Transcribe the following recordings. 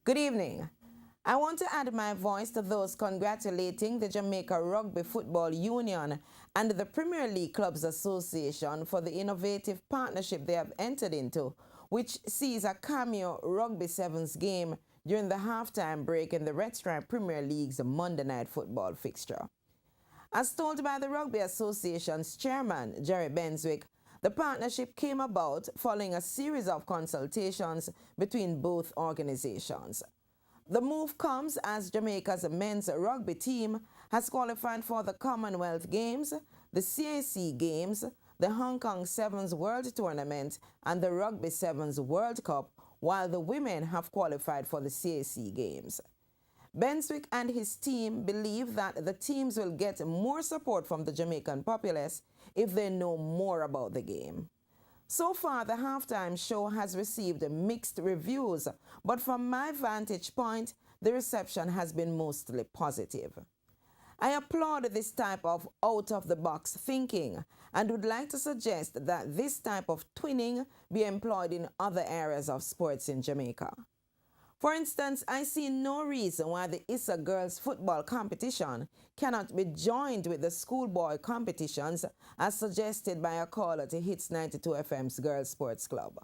Good evening. I want to add my voice to those congratulating the Jamaica Rugby Football Union and the Premier League Clubs Association for the innovative partnership they have entered into, which sees a cameo Rugby Sevens game during the halftime break in the Red Stripe Premier League's Monday Night Football fixture. As told by the Rugby Association's chairman, Jerry Benswick, the partnership came about following a series of consultations between both organizations. The move comes as Jamaica's men's rugby team has qualified for the Commonwealth Games, the CAC Games, the Hong Kong Sevens World Tournament, and the Rugby Sevens World Cup, while the women have qualified for the CAC Games. Benswick and his team believe that the teams will get more support from the Jamaican populace if they know more about the game. So far, the halftime show has received mixed reviews, but from my vantage point, the reception has been mostly positive. I applaud this type of out-of-the-box thinking and would like to suggest that this type of twinning be employed in other areas of sports in Jamaica. For instance, I see no reason why the ISA girls football competition cannot be joined with the schoolboy competitions as suggested by a caller to Hits 92 FM's Girls Sports Club.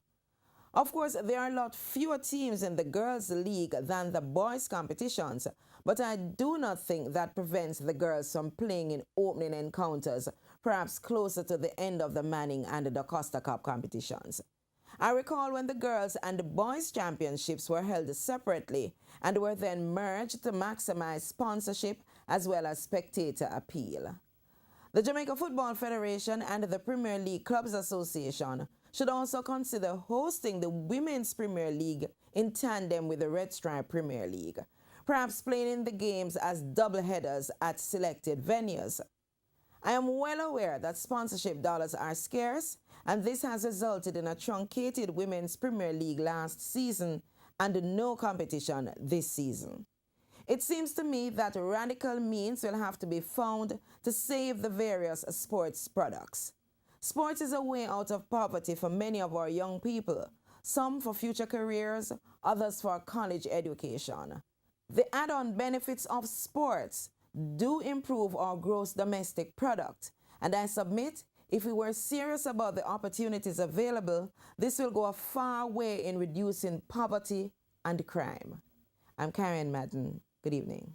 Of course, there are a lot fewer teams in the girls' league than the boys' competitions, but I do not think that prevents the girls from playing in opening encounters, perhaps closer to the end of the Manning and the Costa Cup competitions. I recall when the girls and the boys championships were held separately and were then merged to maximize sponsorship as well as spectator appeal. The Jamaica Football Federation and the Premier League Clubs Association should also consider hosting the Women's Premier League in tandem with the Red Stripe Premier League, perhaps playing in the games as double headers at selected venues. I am well aware that sponsorship dollars are scarce, and this has resulted in a truncated Women's Premier League last season and no competition this season. It seems to me that radical means will have to be found to save the various sports products. Sports is a way out of poverty for many of our young people, some for future careers, others for college education. The add-on benefits of sports do improve our gross domestic product, and I submit if we were serious about the opportunities available, this will go a far way in reducing poverty and crime. I'm Karen Madden. Good evening.